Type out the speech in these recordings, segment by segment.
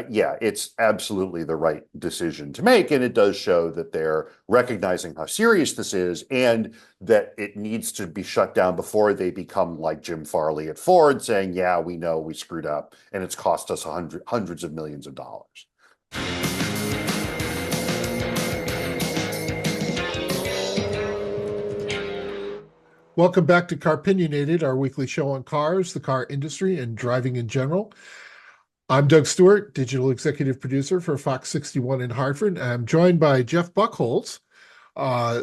Yeah, it's absolutely the right decision to make. And it does show that they're recognizing how serious this is and that it needs to be shut down before they become like Jim Farley at Ford saying, yeah, we know we screwed up and it's cost us hundreds of millions of dollars. Welcome back to Car-Pinionated, our weekly show on cars, the car industry, and driving in general. I'm Doug Stewart, digital executive producer for Fox 61 in Hartford. I'm joined by Jeff Buchholz, uh,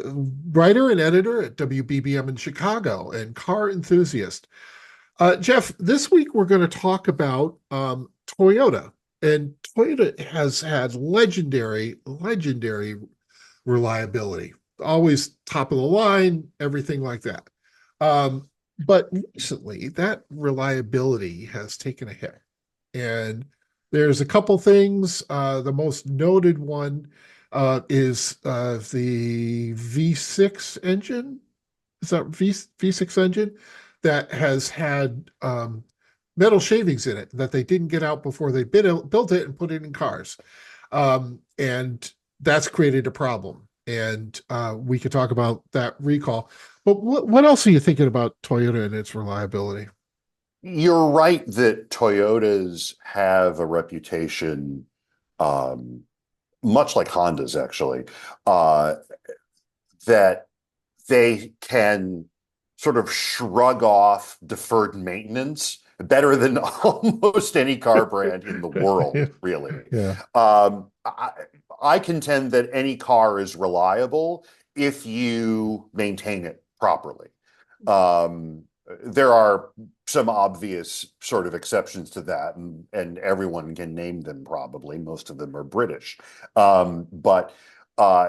writer and editor at WBBM in Chicago and car enthusiast. Jeff, this week we're going to talk about Toyota. And Toyota has had legendary reliability, always top of the line, everything like that. Um, but recently, that reliability has taken a hit. And there's a couple things. The most noted one is the V6 engine. Is that V6 engine that has had metal shavings in it that they didn't get out before they built it and put it in cars. And that's created a problem. And we could talk about that recall. But what else are you thinking about Toyota and its reliability? You're right that Toyotas have a reputation, um, much like Hondas actually, uh, that they can sort of shrug off deferred maintenance better than almost any car brand in the world, really. Yeah. I contend that any car is reliable if you maintain it properly. Um, there are some obvious sort of exceptions to that, and everyone can name them probably. Most of them are British. But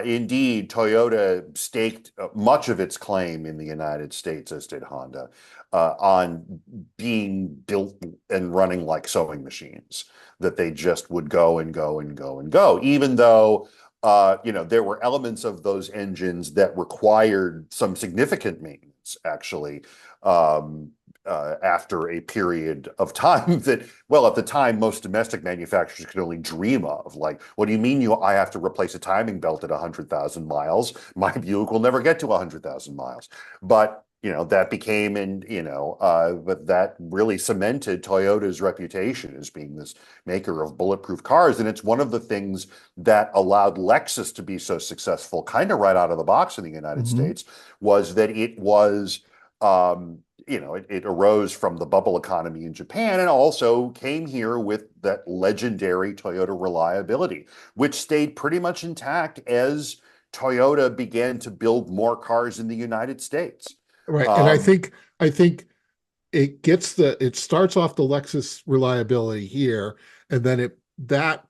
indeed, Toyota staked much of its claim in the United States, as did Honda, on being built and running like sewing machines, that they just would go and go and go and go, even though there were elements of those engines that required some significant maintenance, actually, um, after a period of time that, well, at the time, most domestic manufacturers could only dream of. Like, what do you mean I have to replace a timing belt at 100,000 miles? My Buick will never get to 100,000 miles. But that became, but that really cemented Toyota's reputation as being this maker of bulletproof cars. And it's one of the things that allowed Lexus to be so successful, kind of right out of the box in the United Hmm. States, was that it was, it arose from the bubble economy in Japan and also came here with that legendary Toyota reliability, which stayed pretty much intact as Toyota began to build more cars in the United States. Right. And I Um, think it starts off the Lexus reliability here, and then it that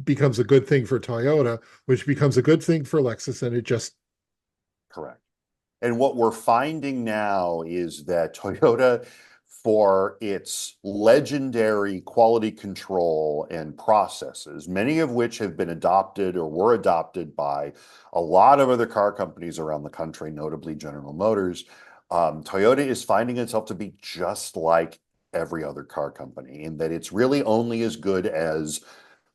becomes a good thing for Toyota, which becomes a good thing for Lexus, and it just Correct. And what we're finding now is that Toyota, for its legendary quality control and processes, many of which have been adopted or were adopted by a lot of other car companies around the country, notably General Motors, Toyota is finding itself to be just like every other car company in that it's really only as good as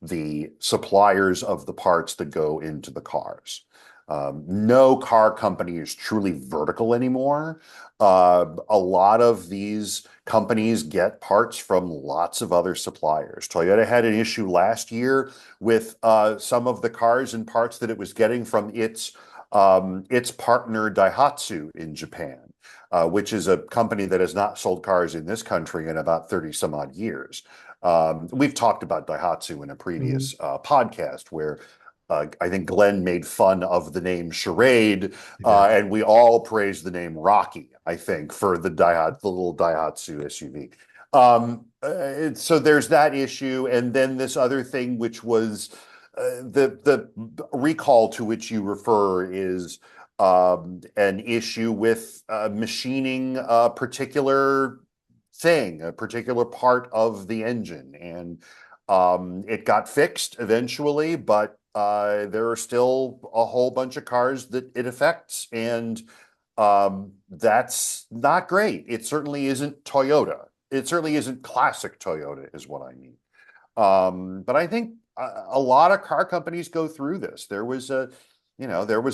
the suppliers of the parts that go into the cars. No car company is truly vertical anymore. A lot of these companies get parts from lots of other suppliers. Toyota had an issue last year with some of the cars and parts that it was getting from its partner Daihatsu in Japan, which is a company that has not sold cars in this country in about 30 some odd years. We've talked about Daihatsu in a Mhm. previous podcast where I think Glenn made fun of the name Charade, Yeah. and we all praised the name Rocky, I think, for the little Daihatsu SUV. So there's that issue, and then this other thing, which was the recall to which you refer is an issue with machining a particular thing, a particular part of the engine, and it got fixed eventually, but there are still a whole bunch of cars that it affects, and that's not great. It certainly isn't Toyota. It certainly isn't classic Toyota, is what I mean. But I think a lot of car companies go through this. There was a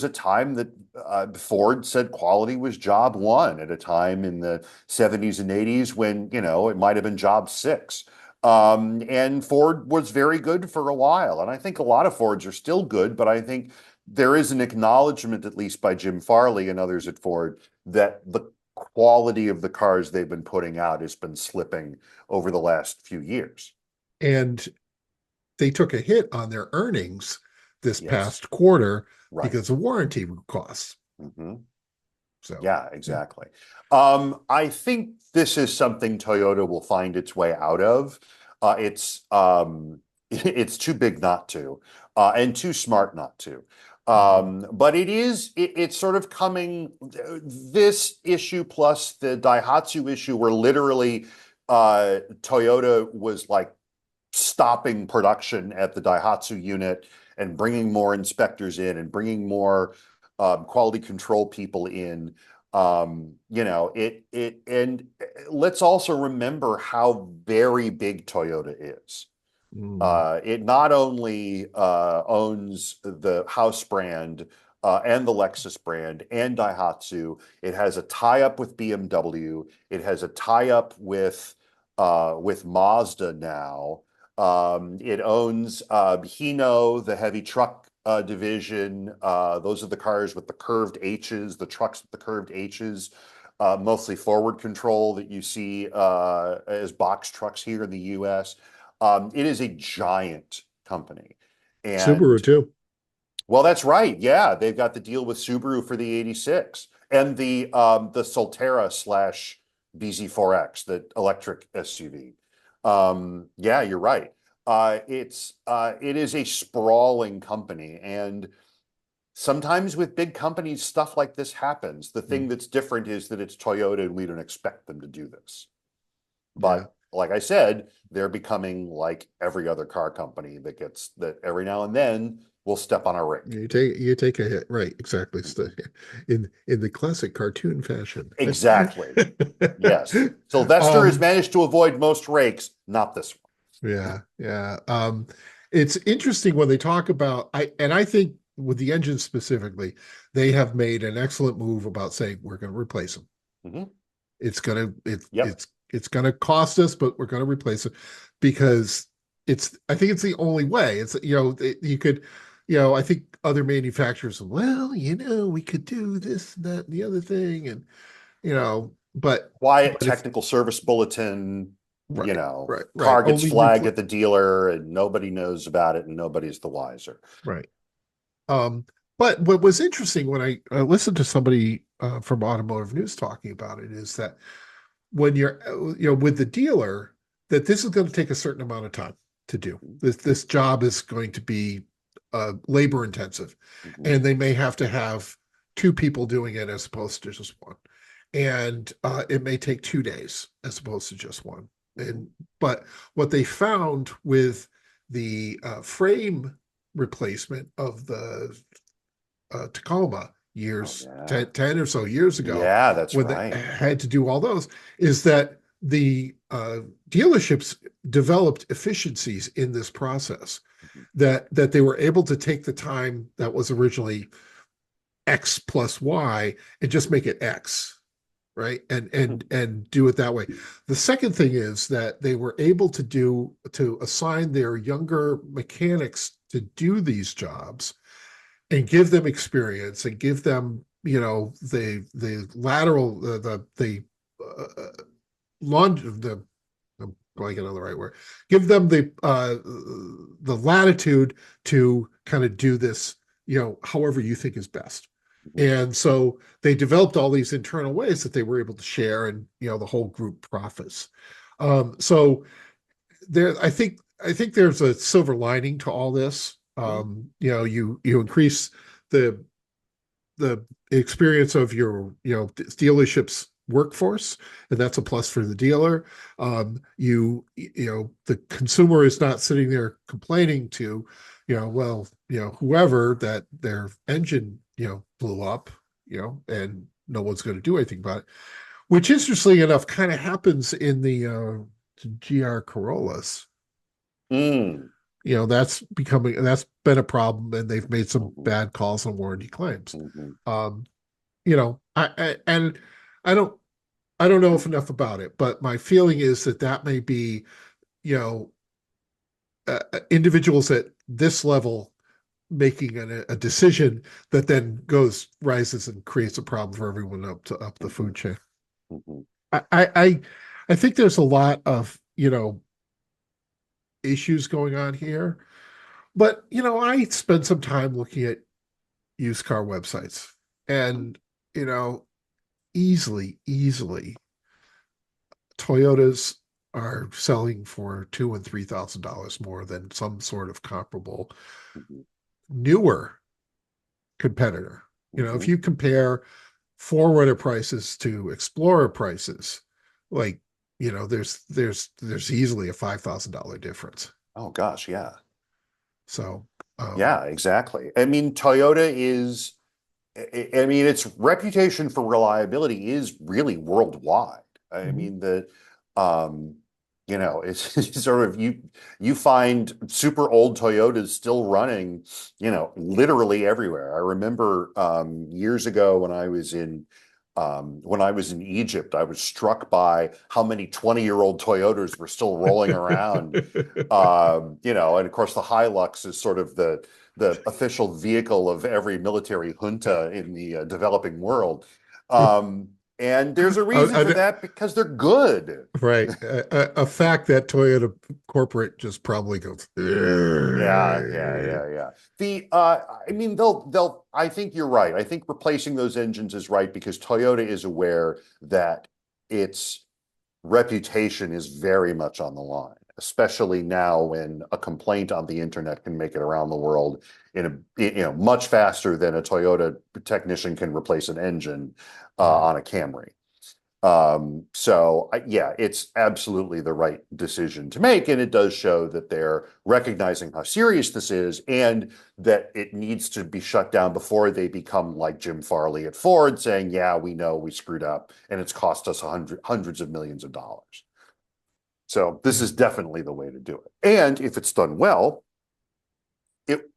time that Ford said quality was job one at a time in the 70s and 80s when, it might have been job six. And Ford was very good for a while. And I think a lot of Fords are still good, but I think there is an acknowledgement, at least by Jim Farley and others at Ford, that the quality of the cars they've been putting out has been slipping over the last few years. And they took a hit on their earnings this Yes, past quarter right. because of warranty costs. Hmm. So, Yeah, yeah. exactly. I think this is something Toyota will find its way out of. It's it's too big not to, and too smart not to. Mhm. But it's sort of coming. This issue plus the Daihatsu issue, where literally Toyota was like stopping production at the Daihatsu unit and bringing more inspectors in and bringing more quality control people in. And let's also remember how very big Toyota is. Mm. It not only owns the House brand and the Lexus brand and Daihatsu, it has a tie-up with BMW. It has a tie-up with Mazda now. It owns Hino, the heavy truck division. Those are the cars with the curved H's, the trucks with the curved H's. Mostly forward control that you see as box trucks here in the US. It is a giant company. Subaru And too. well, that's right. Yeah, they've got the deal with Subaru for the 86 and the Solterra slash BZ4X, the electric SUV. Yeah, you're right. It is a sprawling company, and sometimes with big companies, stuff like this happens. The thing Mm. that's different is that it's Toyota, and we don't expect them to do this. Yeah. But like I said, they're becoming like every other car company that every now and then will step on a rake. You take a hit, right? Exactly. Mhm. In the classic cartoon fashion. Exactly. Yes. Sylvester has Um, managed to avoid most rakes, not this yeah, yeah. It's interesting when they talk about I think with the engine specifically, they have made an excellent move about saying we're going to replace them. one. Hmm. It's gonna Yep. it's gonna cost us, but we're gonna replace it because I think it's the only way. It's you could I think other manufacturers, well, we could do this, that, and the other thing, and Quiet but if technical service bulletin, right, right, right, car gets only flagged repl at the dealer and nobody knows about it and nobody's the wiser. right. Um, but what was interesting when I listened to somebody from Automotive News talking about it is that when you're with the dealer, that this is going to take a certain amount of time to do. This job is going to be labor intensive, Mhm. and they may have to have two people doing it as opposed to just one, and it may take 2 days as opposed to just one. Mhm. And but what they found with the frame replacement of the Tacoma Oh, years yeah. 10 or so years ago Yeah, that's when they right. had to do all those is that the dealerships developed efficiencies in this process Mhm. that they were able to take the time that was originally X plus Y and just make it X, right? And do it that way. The second thing is that they were able to assign their younger mechanics to do these jobs and give them experience and give them the lateral the the I'm blanking on the right word, give them the latitude to kind of do this however you think is best. Mhm. And so they developed all these internal ways that they were able to share, and the whole group profits. So there I think there's a silver lining to all this. Mhm. You increase the the experience of your dealership's workforce, and that's a plus for the dealer. The consumer is not sitting there complaining to well, whoever, that their engine blew up, and no one's going to do anything about it, which interestingly enough kind of happens in the GR Corollas. Mm, That's been a problem, and they've made some mhm, bad calls on warranty claims. mhm, Um, and I don't know enough about it, but my feeling is that may be, you know, individuals at this level making a decision that then rises and creates a problem for everyone up the mhm, food chain. mhm, I I I think there's a lot of issues going on here, but I spend some time looking at used car websites, and you know easily Toyotas are selling for $2,000 and $3,000 more than some sort of comparable mhm, newer competitor. If mhm. you compare forwarder prices to Explorer prices, like there's easily a $5,000 difference. Oh gosh, yeah. So, Yeah, exactly. I mean, Toyota is, I mean, its reputation for reliability is really worldwide. I mhm. mean, um, it's, it's sort of you find super old Toyotas still running, literally everywhere. I remember years ago when I was in Egypt, I was struck by how many 20-year-old Toyotas were still rolling around. And of course the Hilux is sort of the official vehicle of every military junta in the developing world. Um, and there's a reason for I, that because they're good. right. A fact that Toyota corporate just probably goes, Yeah, yeah, yeah, yeah. I mean, I think you're right. I think replacing those engines is right because Toyota is aware that its reputation is very much on the line, especially now when a complaint on the internet can make it around the world much faster than a Toyota technician can replace an engine right. on a Camry. Yeah, it's absolutely the right decision to make, and it does show that they're recognizing how serious this is and that it needs to be shut down before they become like Jim Farley at Ford saying, yeah, we know we screwed up and it's cost us hundreds of millions of dollars. So this Yeah. is definitely the way to do it. And if it's done well,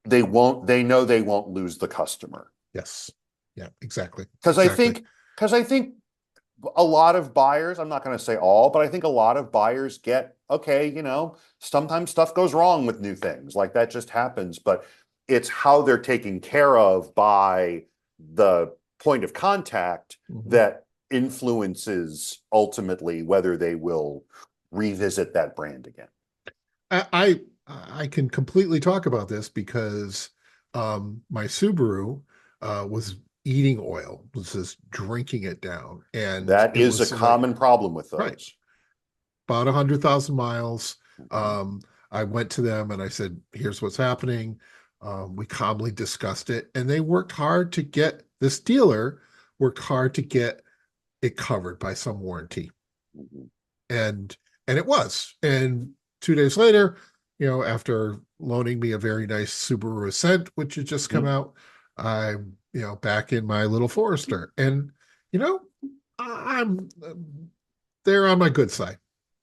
they know they won't lose the customer. Yes. Yeah, exactly. Because I Exactly. think because I think a lot of buyers, I'm not going to say all, but I think a lot of buyers get, okay, sometimes stuff goes wrong with new things. Like that just happens, but it's how they're taken care of by the point of contact Mhm. that influences ultimately whether they will revisit that brand again. I I can completely talk about this because my Subaru was eating oil, was just drinking it down, and That it is a was like common problem with right those. about 100,000 miles. Mhm, Um, I went to them and I said, "Here's what's happening." We calmly discussed it, and they worked hard to get this dealer worked hard to get it covered by some warranty, mhm, and it was. And 2 days later, after loaning me a very nice Subaru Ascent, which had just come mhm, out, I'm back in my little Forester, and you know I'm they're on my good side,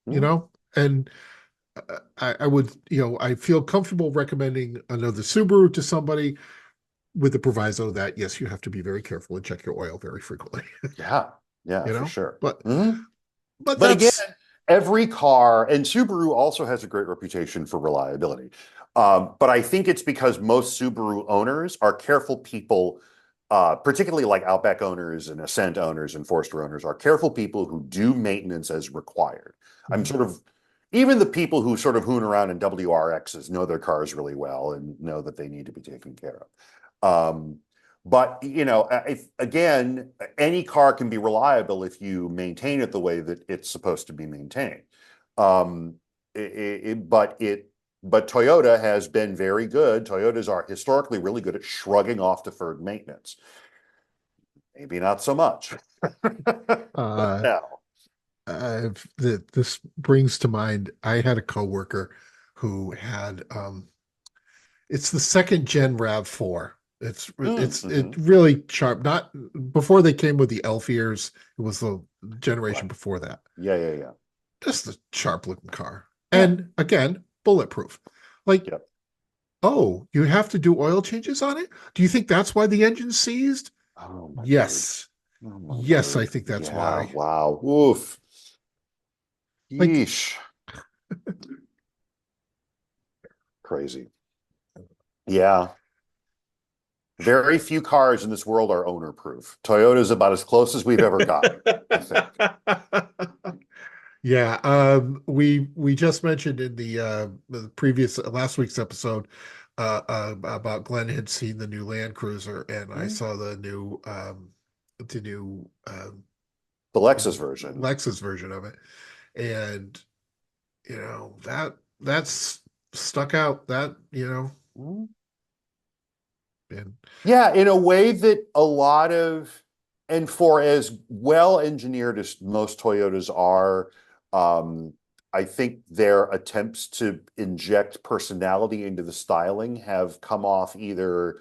mhm. and I would I feel comfortable recommending another Subaru to somebody with the proviso that yes, you have to be very careful and check your oil very frequently. Yeah, yeah, you for know, sure. but Mhm. but But again, that's every car, and Subaru also has a great reputation for reliability. But I think it's because most Subaru owners are careful people, particularly like Outback owners and Ascent owners and Forester owners are careful people who do maintenance as required. I'm Mhm. sort of, even the people who sort of hoon around in WRXs know their cars really well and know that they need to be taken care of. But again, any car can be reliable if you maintain it the way that it's supposed to be maintained. Um, but Toyota has been very good. Toyotas are historically really good at shrugging off deferred maintenance. Maybe not so much. But uh now. this brings to mind I had a coworker who had it's the second gen RAV4. It Mm-hmm. really sharp. Not before they came with the elf ears. It was the generation Right. before that. Yeah, yeah, yeah. Just a sharp looking car. Yeah. And again, bulletproof. Like, Yep. oh, you have to do oil changes on it? Do you think that's why the engine's seized? Oh my word. Yes. Oh my Yes, I word. think that's Yeah. why. Wow. Oof. Like, Yeesh. Crazy. Yeah. Very few cars in this world are owner proof. Toyota's about as close as we've ever gotten, I think. yeah, we just mentioned in the previous last week's episode about Glenn had seen the new Land Cruiser, and I Mm. saw the new The Lexus version. Lexus version of it, and that's stuck out. That Mm. and Yeah, in a way that a lot of, and for as well engineered as most Toyotas are, um, I think their attempts to inject personality into the styling have come off either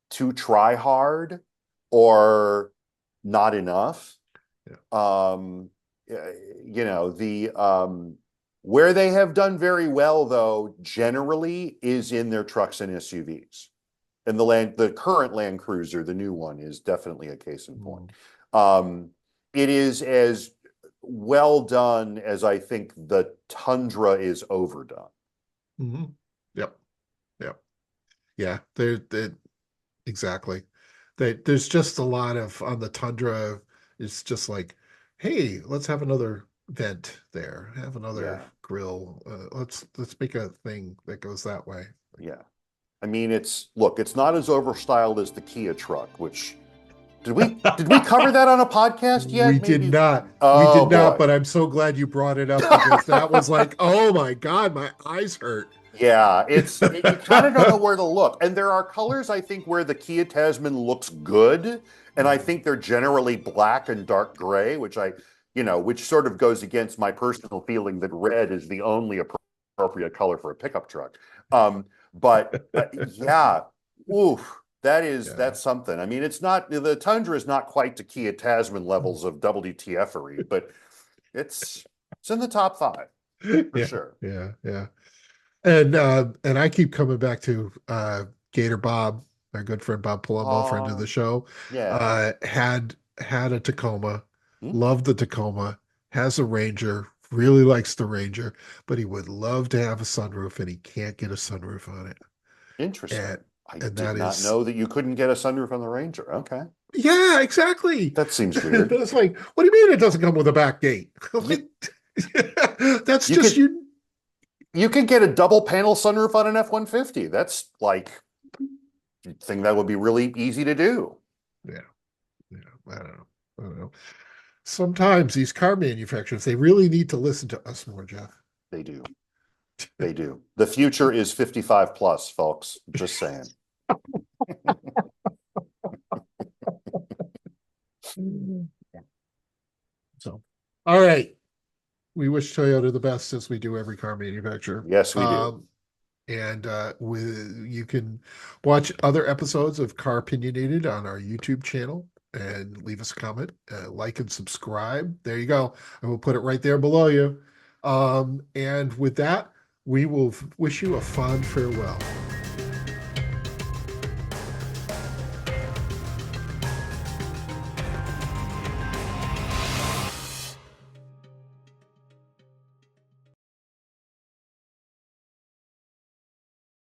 too try hard or not enough. yeah. Um, the where they have done very well though, generally is in their trucks and SUVs. And the current Land Cruiser, the new one, is definitely a case in point. Um, it is as well done as I think the Tundra is overdone. Mm-hmm. Yep. Yep. Yeah. They exactly. There's just a lot of on the Tundra. It's just like, hey, let's have another vent there. Have another Yeah, grill. Let's make a thing that goes that way. yeah. I mean, it's not as overstyled as the Kia truck, which did we cover that on a podcast We yet? did Maybe. not. We Oh did not, boy. but I'm so glad you brought it up because that was like, oh my God, my eyes hurt. Yeah, you kind of don't know where to look. And there are colors, I think, where the Kia Tasman looks good. And I think they're generally black and dark gray, which sort of goes against my personal feeling that red is the only appropriate color for a pickup truck. But yeah, oof, Yeah. that's something. I mean, the Tundra is not quite to Kia Tasman levels of WTF-ery, but it's in the top five for Yeah. sure. Yeah. Yeah. And I keep coming back to Gator Bob, our good friend Bob Palumbo, friend of the Oh, show, yeah. had a Tacoma, Hmm? loved the Tacoma, has a Ranger, really likes the Ranger, but he would love to have a sunroof and he can't get a sunroof on it. Interesting. And I and did that not is know that you couldn't get a sunroof on the Ranger. Okay. yeah, exactly. That seems weird. It's like, what do you mean it doesn't come with a back gate? You Like, that's you just could you. you could get a double panel sunroof on an F-150. That's like a thing that would be really easy to do. Yeah, yeah. I don't know. I don't know. Sometimes these car manufacturers, they really need to listen to us more, Jeff. They do. They do. The future is 55 plus, folks. Just saying. So, all right. We wish Toyota the best as we do every car manufacturer. Yes, we do. And you can watch other episodes of Car-Pinionated on our YouTube channel and leave us a comment, like and subscribe. There you go. I will put it right there below you. And with that, we will wish you a fond farewell.